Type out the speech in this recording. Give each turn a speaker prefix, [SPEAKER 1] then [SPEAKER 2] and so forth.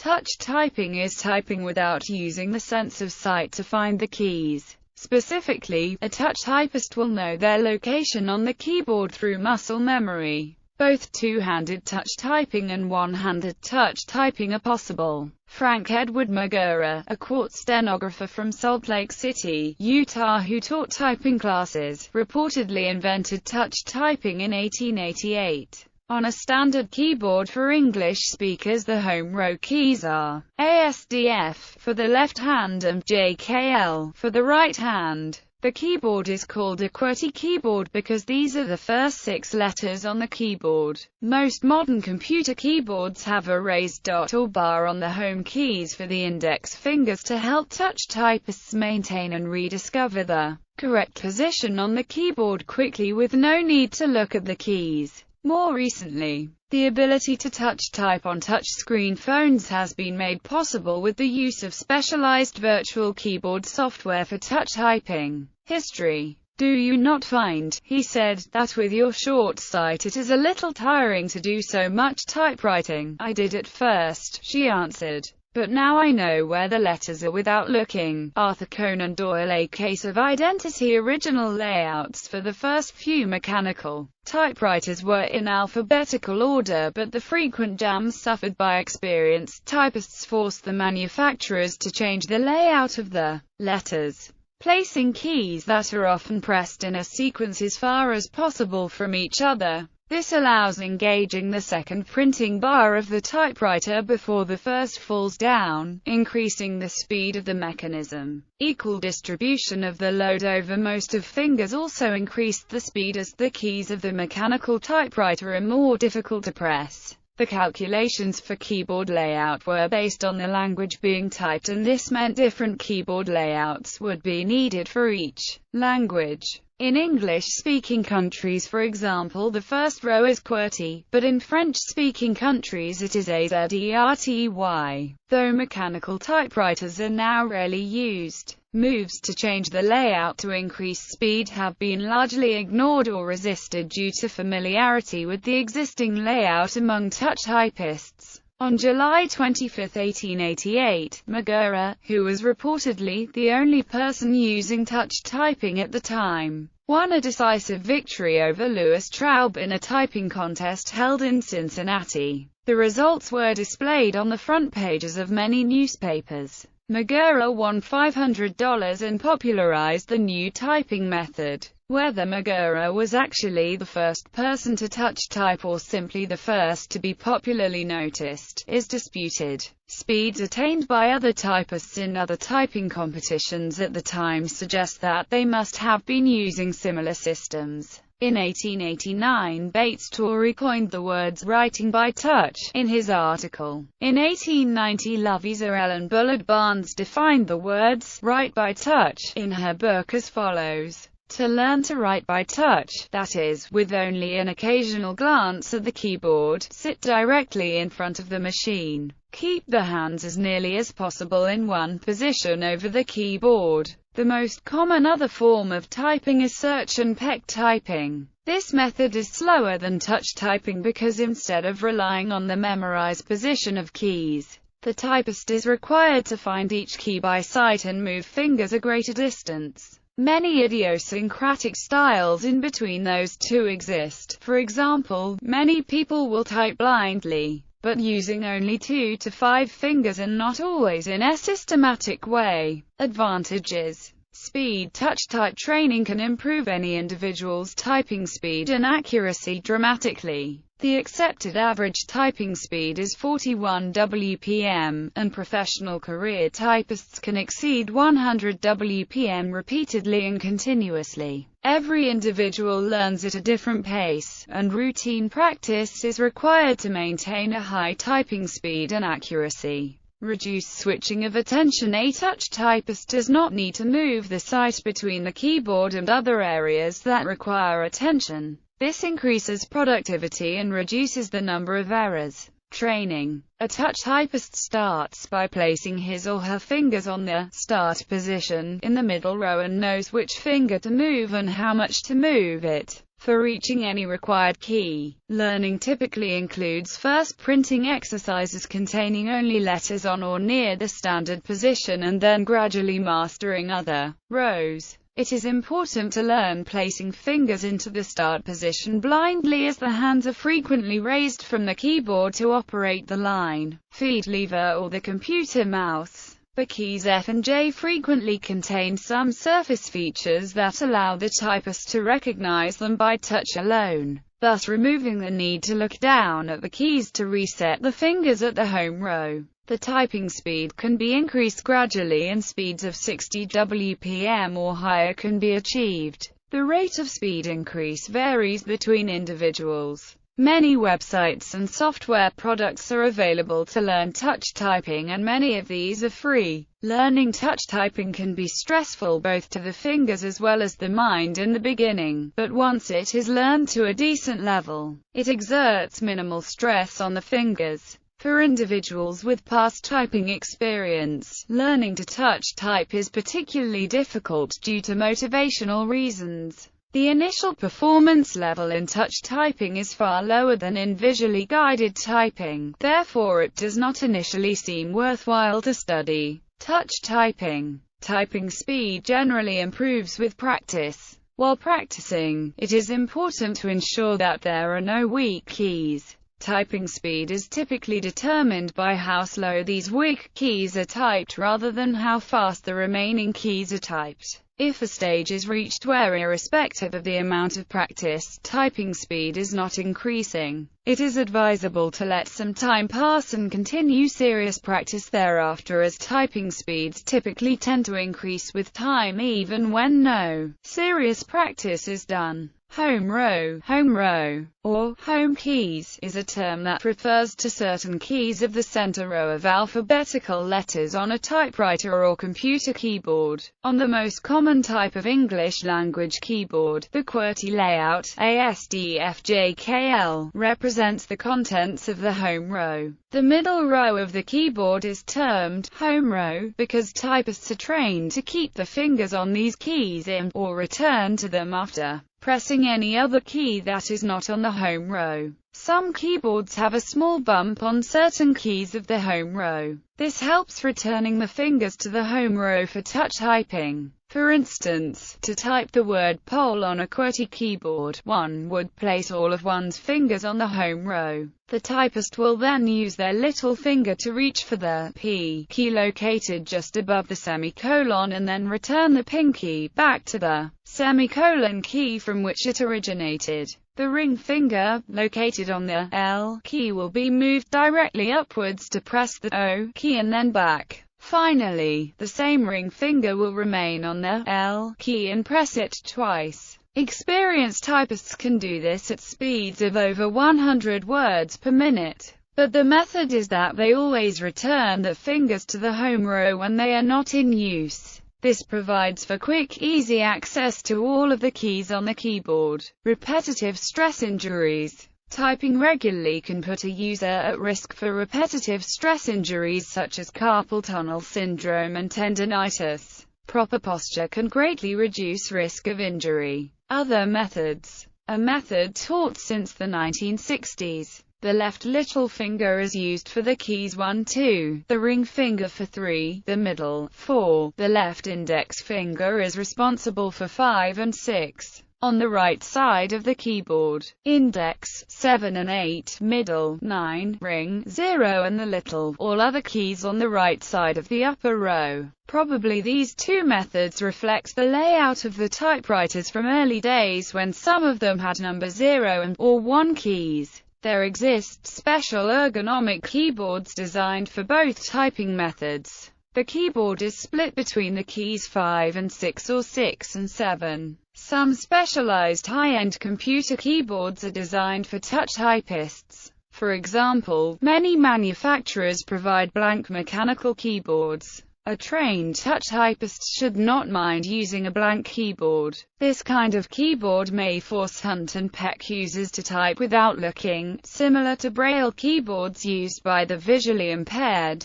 [SPEAKER 1] Touch typing is typing without using the sense of sight to find the keys. Specifically, a touch typist will know their location on the keyboard through muscle memory. Both two-handed touch typing and one-handed touch typing are possible. Frank Edward Magura, a court stenographer from Salt Lake City, Utah who taught typing classes, reportedly invented touch typing in 1888. On a standard keyboard for English speakers, the home row keys are ASDF for the left hand and JKL for the right hand. The keyboard is called a QWERTY keyboard because these are the first 6 letters on the keyboard. Most modern computer keyboards have a raised dot or bar on the home keys for the index fingers to help touch typists maintain and rediscover the correct position on the keyboard quickly with no need to look at the keys. More recently, the ability to touch type on touchscreen phones has been made possible with the use of specialized virtual keyboard software for touch typing. History. Do you not find, he said, that with your short sight it is a little tiring to do so much typewriting? I did at first, she answered. But now I know where the letters are without looking. Arthur Conan Doyle. A Case of Identity. Original layouts for the first few mechanical typewriters were in alphabetical order, but the frequent jams suffered by experienced typists forced the manufacturers to change the layout of the letters, placing keys that are often pressed in a sequence as far as possible from each other. This allows engaging the second printing bar of the typewriter before the first falls down, increasing the speed of the mechanism. Equal distribution of the load over most of fingers also increased the speed as the keys of the mechanical typewriter are more difficult to press. The calculations for keyboard layout were based on the language being typed, and this meant different keyboard layouts would be needed for each language. In English-speaking countries, for example, the first row is QWERTY, but in French-speaking countries it is AZERTY. Though mechanical typewriters are now rarely used, moves to change the layout to increase speed have been largely ignored or resisted due to familiarity with the existing layout among touch typists. On July 25, 1888, Magura, who was reportedly the only person using touch typing at the time, won a decisive victory over Louis Traub in a typing contest held in Cincinnati. The results were displayed on the front pages of many newspapers. Magura won $500 and popularized the new typing method. Whether Magura was actually the first person to touch type or simply the first to be popularly noticed, is disputed. Speeds attained by other typists in other typing competitions at the time suggest that they must have been using similar systems. In 1889, Bates Torrey coined the words "writing by touch" in his article. In 1890, Louisa Ellen Bullard Barnes defined the words "write by touch" in her book as follows: "To learn to write by touch, that is, with only an occasional glance at the keyboard, sit directly in front of the machine. Keep the hands as nearly as possible in one position over the keyboard." The most common other form of typing is search and peck typing. This method is slower than touch typing because instead of relying on the memorized position of keys, the typist is required to find each key by sight and move fingers a greater distance. Many idiosyncratic styles in between those two exist. For example, many people will type blindly, but using only 2 to 5 fingers and not always in a systematic way. Advantages: speed. Touch type training can improve any individual's typing speed and accuracy dramatically. The accepted average typing speed is 41 WPM, and professional career typists can exceed 100 WPM repeatedly and continuously. Every individual learns at a different pace, and routine practice is required to maintain a high typing speed and accuracy. Reduce switching of attention. A touch typist does not need to move the sight between the keyboard and other areas that require attention. This increases productivity and reduces the number of errors. Training. A touch typist starts by placing his or her fingers on the start position in the middle row and knows which finger to move and how much to move it for reaching any required key. Learning typically includes first printing exercises containing only letters on or near the standard position and then gradually mastering other rows. It is important to learn placing fingers into the start position blindly, as the hands are frequently raised from the keyboard to operate the line, feed lever or the computer mouse. The keys F and J frequently contain some surface features that allow the typist to recognize them by touch alone, thus removing the need to look down at the keys to reset the fingers at the home row. The typing speed can be increased gradually and speeds of 60 WPM or higher can be achieved. The rate of speed increase varies between individuals. Many websites and software products are available to learn touch typing, and many of these are free. Learning touch typing can be stressful both to the fingers as well as the mind in the beginning, but once it is learned to a decent level, it exerts minimal stress on the fingers. For individuals with past typing experience, learning to touch type is particularly difficult due to motivational reasons. The initial performance level in touch typing is far lower than in visually guided typing, therefore it does not initially seem worthwhile to study touch typing. Typing speed generally improves with practice. While practicing, it is important to ensure that there are no weak keys. Typing speed is typically determined by how slow these weak keys are typed rather than how fast the remaining keys are typed. If a stage is reached where, irrespective of the amount of practice, typing speed is not increasing, it is advisable to let some time pass and continue serious practice thereafter, as typing speeds typically tend to increase with time even when no serious practice is done. Home row, or home keys, is a term that refers to certain keys of the center row of alphabetical letters on a typewriter or computer keyboard. On the most common type of English language keyboard, the QWERTY layout, ASDFJKL, represents the contents of the home row. The middle row of the keyboard is termed home row because typists are trained to keep the fingers on these keys in, or return to them after pressing any other key that is not on the home row. Some keyboards have a small bump on certain keys of the home row. This helps returning the fingers to the home row for touch typing. For instance, to type the word pole on a QWERTY keyboard, one would place all of one's fingers on the home row. The typist will then use their little finger to reach for the P key located just above the semicolon and then return the pinky back to the semicolon key from which it originated. The ring finger, located on the L key, will be moved directly upwards to press the O key and then back. Finally, the same ring finger will remain on the L key and press it twice. Experienced typists can do this at speeds of over 100 words per minute. But the method is that they always return the fingers to the home row when they are not in use. This provides for quick, easy access to all of the keys on the keyboard. Repetitive stress injuries. Typing regularly can put a user at risk for repetitive stress injuries such as carpal tunnel syndrome and tendinitis. Proper posture can greatly reduce risk of injury. Other methods. A method taught since the 1960s. The left little finger is used for the keys 1, 2, the ring finger for 3, the middle, 4. The left index finger is responsible for 5 and 6. On the right side of the keyboard, index, 7 and 8, middle, 9, ring, 0 and the little, all other keys on the right side of the upper row. Probably these two methods reflect the layout of the typewriters from early days when some of them had number 0 and or 1 keys. There exist special ergonomic keyboards designed for both typing methods. The keyboard is split between the keys 5 and 6 or 6 and 7. Some specialized high-end computer keyboards are designed for touch typists. For example, many manufacturers provide blank mechanical keyboards. A trained touch typist should not mind using a blank keyboard. This kind of keyboard may force Hunt and Peck users to type without looking, similar to Braille keyboards used by the visually impaired.